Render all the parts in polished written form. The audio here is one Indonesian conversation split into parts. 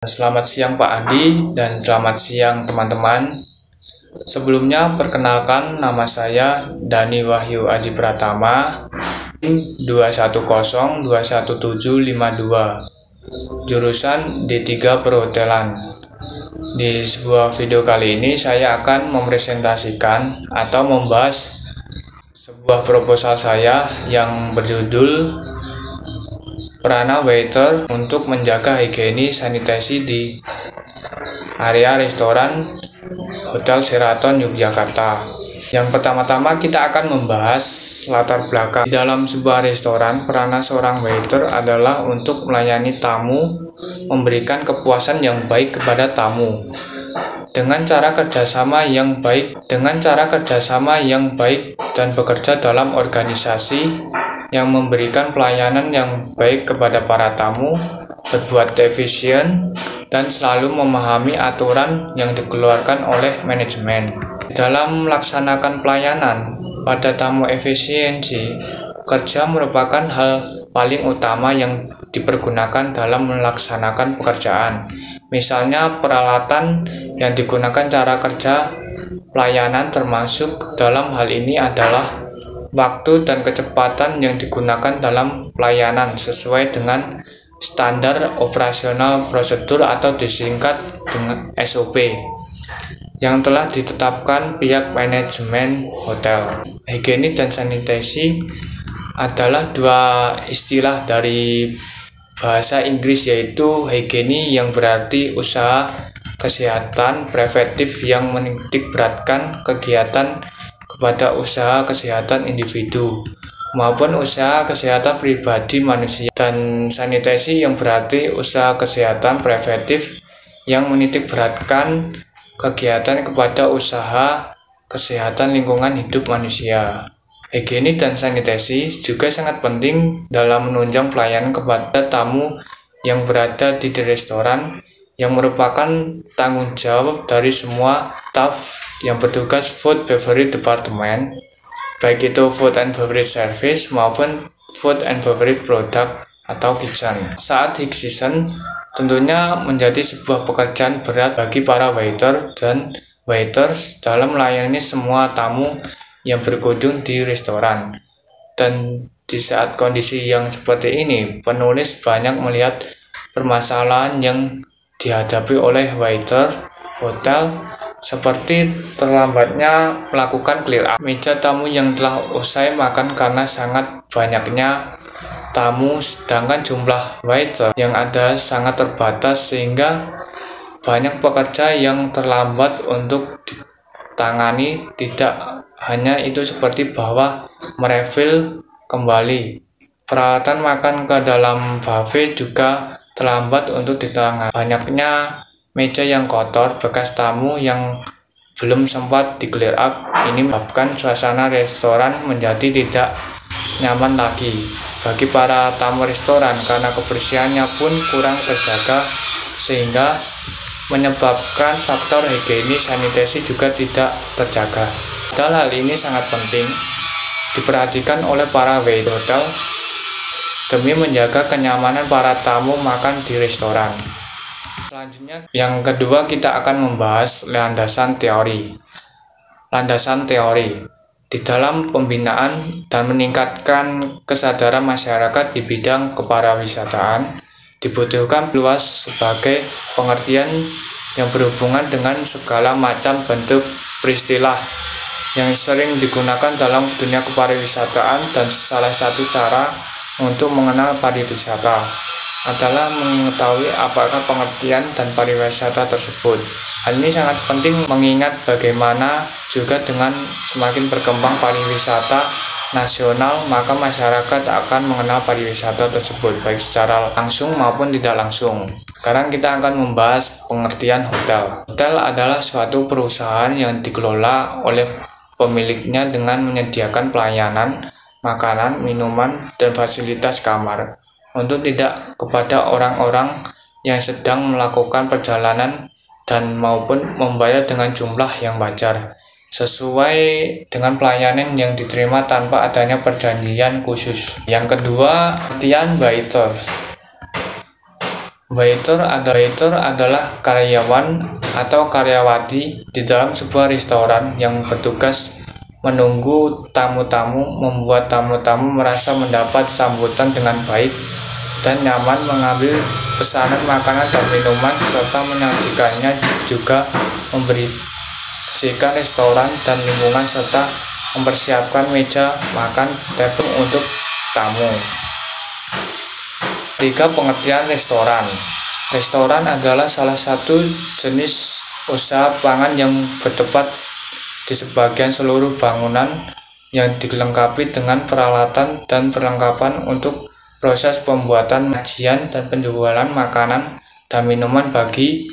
Selamat siang Pak Andi dan selamat siang teman-teman. Sebelumnya perkenalkan, nama saya Dani Wahyu Aji Pratama, 210211752, jurusan D3 Perhotelan. Di sebuah video kali ini saya akan mempresentasikan atau membahas sebuah proposal saya yang berjudul Peranan waiter untuk menjaga higienis sanitasi di area restoran Hotel Sheraton Yogyakarta. Yang pertama-tama kita akan membahas latar belakang. Di dalam sebuah restoran, peranan seorang waiter adalah untuk melayani tamu, memberikan kepuasan yang baik kepada tamu. Dengan cara kerjasama yang baik dan bekerja dalam organisasi yang memberikan pelayanan yang baik kepada para tamu, berbuat efisien, dan selalu memahami aturan yang dikeluarkan oleh manajemen. Dalam melaksanakan pelayanan pada tamu efisiensi, kerja merupakan hal paling utama yang dipergunakan dalam melaksanakan pekerjaan. Misalnya peralatan yang digunakan, cara kerja pelayanan, termasuk dalam hal ini adalah waktu dan kecepatan yang digunakan dalam pelayanan sesuai dengan standar operasional prosedur atau disingkat dengan SOP yang telah ditetapkan pihak manajemen hotel. Higienis dan sanitasi adalah dua istilah dari bahasa Inggris, yaitu higienis yang berarti usaha kesehatan preventif yang menitikberatkan kegiatan pada usaha kesehatan individu maupun usaha kesehatan pribadi manusia, dan sanitasi yang berarti usaha kesehatan preventif yang menitikberatkan kegiatan kepada usaha kesehatan lingkungan hidup manusia. Higienis dan sanitasi juga sangat penting dalam menunjang pelayanan kepada tamu yang berada di restoran, yang merupakan tanggung jawab dari semua staf yang bertugas food beverage department, baik itu food and beverage service maupun food and beverage product atau kitchen. Saat peak season tentunya menjadi sebuah pekerjaan berat bagi para waiter dan waiters dalam melayani semua tamu yang berkunjung di restoran. Dan di saat kondisi yang seperti ini, penulis banyak melihat permasalahan yang dihadapi oleh waiter hotel, seperti terlambatnya melakukan clear up meja tamu yang telah usai makan karena sangat banyaknya tamu, sedangkan jumlah waiter yang ada sangat terbatas sehingga banyak pekerja yang terlambat untuk ditangani. Tidak hanya itu, seperti bahwa merefill kembali peralatan makan ke dalam buffet juga terlambat untuk ditangani. Banyaknya meja yang kotor bekas tamu yang belum sempat di clear up ini menyebabkan suasana restoran menjadi tidak nyaman lagi bagi para tamu restoran karena kebersihannya pun kurang terjaga, sehingga menyebabkan faktor higienis sanitasi juga tidak terjaga. Padahal hal ini sangat penting diperhatikan oleh para waiter hotel demi menjaga kenyamanan para tamu makan di restoran. Selanjutnya, yang kedua kita akan membahas landasan teori. Landasan teori di dalam pembinaan dan meningkatkan kesadaran masyarakat di bidang kepariwisataan dibutuhkan luas sebagai pengertian yang berhubungan dengan segala macam bentuk peristilah yang sering digunakan dalam dunia kepariwisataan, dan salah satu cara untuk mengenal pariwisata adalah mengetahui apakah pengertian dan pariwisata tersebut. Hal ini sangat penting mengingat bagaimana juga dengan semakin berkembang pariwisata nasional, maka masyarakat akan mengenal pariwisata tersebut baik secara langsung maupun tidak langsung. Sekarang kita akan membahas pengertian hotel. Hotel adalah suatu perusahaan yang dikelola oleh pemiliknya dengan menyediakan pelayanan, makanan, minuman, dan fasilitas kamar untuk tidak kepada orang-orang yang sedang melakukan perjalanan dan maupun membayar dengan jumlah yang wajar sesuai dengan pelayanan yang diterima tanpa adanya perjanjian khusus. Yang kedua, pengertian waiter. Waiter adalah karyawan atau karyawati di dalam sebuah restoran yang bertugas menunggu tamu-tamu, membuat tamu-tamu merasa mendapat sambutan dengan baik dan nyaman, mengambil pesanan makanan dan minuman, serta menyajikannya, juga membersihkan restoran dan lingkungan, serta mempersiapkan meja makan table untuk tamu. 3. Pengertian restoran. Restoran adalah salah satu jenis usaha pangan yang bertempat di sebagian seluruh bangunan yang dilengkapi dengan peralatan dan perlengkapan untuk proses pembuatan, sajian, dan penjualan makanan dan minuman bagi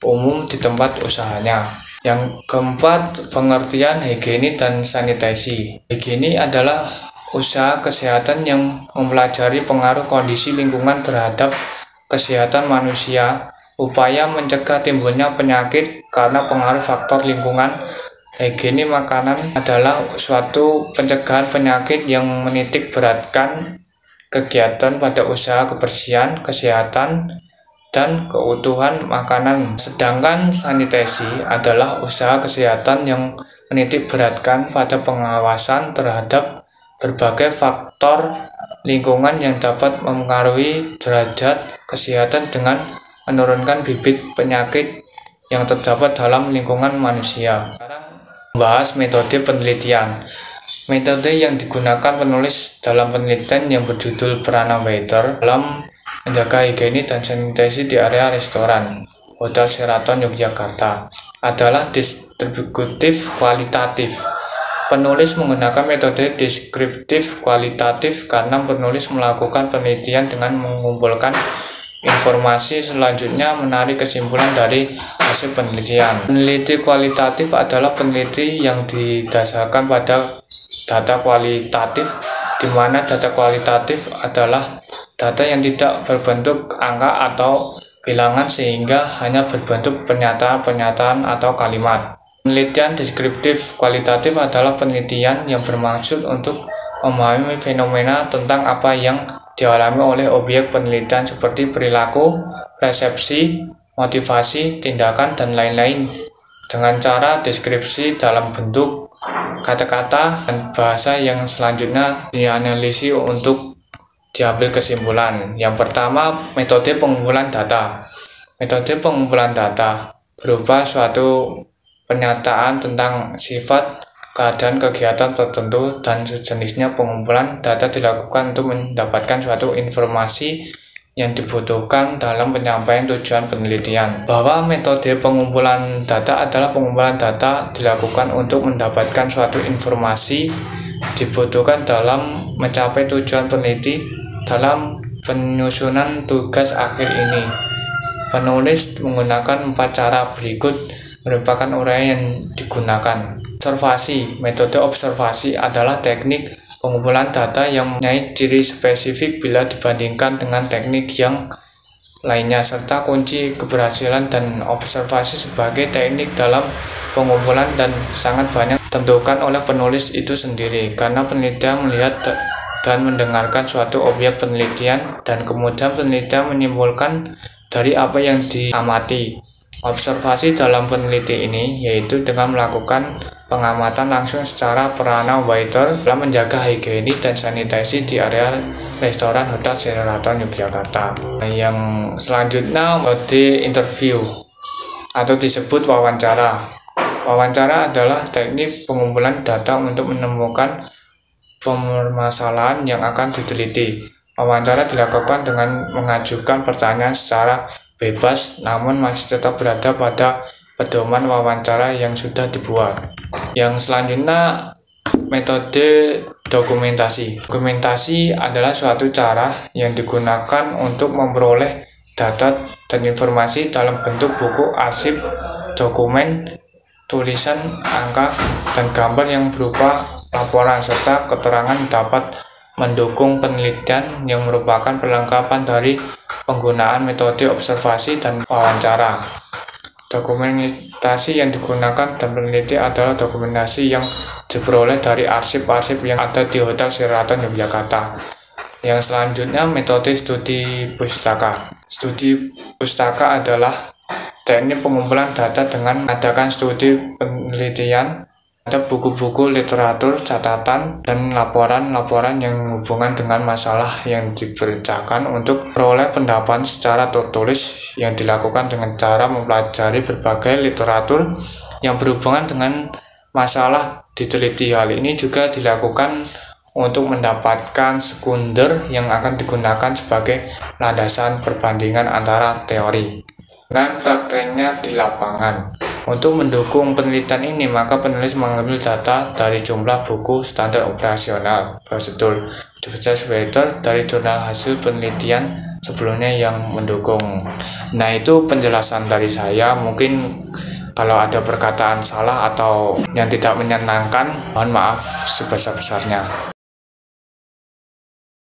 umum di tempat usahanya. Yang keempat, pengertian higienis dan sanitasi. Higienis adalah usaha kesehatan yang mempelajari pengaruh kondisi lingkungan terhadap kesehatan manusia, upaya mencegah timbulnya penyakit karena pengaruh faktor lingkungan. Higienis makanan adalah suatu pencegahan penyakit yang menitik beratkan kegiatan pada usaha kebersihan, kesehatan, dan keutuhan makanan. Sedangkan sanitasi adalah usaha kesehatan yang menitik beratkan pada pengawasan terhadap berbagai faktor lingkungan yang dapat mempengaruhi derajat kesehatan dengan menurunkan bibit penyakit yang terdapat dalam lingkungan manusia. Sekarang membahas metode penelitian. Metode yang digunakan penulis dalam penelitian yang berjudul Peranan Waiter dalam menjaga higienis dan sanitasi di area restoran Hotel Sheraton Yogyakarta adalah deskriptif kualitatif. Penulis menggunakan metode deskriptif kualitatif karena penulis melakukan penelitian dengan mengumpulkan informasi, selanjutnya menarik kesimpulan dari hasil penelitian. Peneliti kualitatif adalah peneliti yang didasarkan pada data kualitatif, di mana data kualitatif adalah data yang tidak berbentuk angka atau bilangan sehingga hanya berbentuk pernyataan-pernyataan atau kalimat. Penelitian deskriptif kualitatif adalah penelitian yang bermaksud untuk memahami fenomena tentang apa yang dialami oleh objek penelitian seperti perilaku, persepsi, motivasi, tindakan, dan lain-lain dengan cara deskripsi dalam bentuk kata-kata dan bahasa yang selanjutnya dianalisis untuk diambil kesimpulan. Yang pertama, metode pengumpulan data. Metode pengumpulan data berupa suatu pernyataan tentang sifat, keadaan, kegiatan tertentu, dan sejenisnya. Pengumpulan data dilakukan untuk mendapatkan suatu informasi yang dibutuhkan dalam penyampaian tujuan penelitian. Bahwa metode pengumpulan data adalah pengumpulan data dilakukan untuk mendapatkan suatu informasi dibutuhkan dalam mencapai tujuan peneliti. Dalam penyusunan tugas akhir ini, penulis menggunakan 4 cara berikut merupakan uraian yang digunakan. Observasi. Metode observasi adalah teknik pengumpulan data yang mempunyai ciri spesifik bila dibandingkan dengan teknik yang lainnya, serta kunci keberhasilan dan observasi sebagai teknik dalam pengumpulan dan sangat banyak tentukan oleh penulis itu sendiri, karena penelitian melihat dan mendengarkan suatu objek penelitian dan kemudian penelitian menyimpulkan dari apa yang diamati. Observasi dalam peneliti ini yaitu dengan melakukan pengamatan langsung secara peranan waiter dalam menjaga higienis dan sanitasi di area restoran Hotel Sheraton Yogyakarta. Yang selanjutnya, metode interview atau disebut wawancara. Wawancara adalah teknik pengumpulan data untuk menemukan permasalahan yang akan diteliti. Wawancara dilakukan dengan mengajukan pertanyaan secara bebas, namun masih tetap berada pada pedoman wawancara yang sudah dibuat. Yang selanjutnya, metode dokumentasi. Dokumentasi adalah suatu cara yang digunakan untuk memperoleh data dan informasi dalam bentuk buku, arsip, dokumen, tulisan, angka, dan gambar yang berupa laporan serta keterangan dapat mendukung penelitian yang merupakan perlengkapan dari penggunaan metode observasi dan wawancara. Dokumentasi yang digunakan dan peneliti adalah dokumentasi yang diperoleh dari arsip-arsip yang ada di Hotel Sheraton Yogyakarta. Yang selanjutnya, metode studi pustaka. Studi pustaka adalah teknik pengumpulan data dengan mengadakan studi penelitian ada buku-buku, literatur, catatan, dan laporan-laporan yang hubungan dengan masalah yang dibacakan untuk peroleh pendapat secara tertulis yang dilakukan dengan cara mempelajari berbagai literatur yang berhubungan dengan masalah diteliti. Hal ini juga dilakukan untuk mendapatkan sekunder yang akan digunakan sebagai landasan perbandingan antara teori dengan prakteknya di lapangan. Untuk mendukung penelitian ini, maka penulis mengambil data dari jumlah buku standar operasional, prosedur, dari jurnal hasil penelitian sebelumnya yang mendukung. Nah, itu penjelasan dari saya. Mungkin kalau ada perkataan salah atau yang tidak menyenangkan, mohon maaf sebesar-besarnya.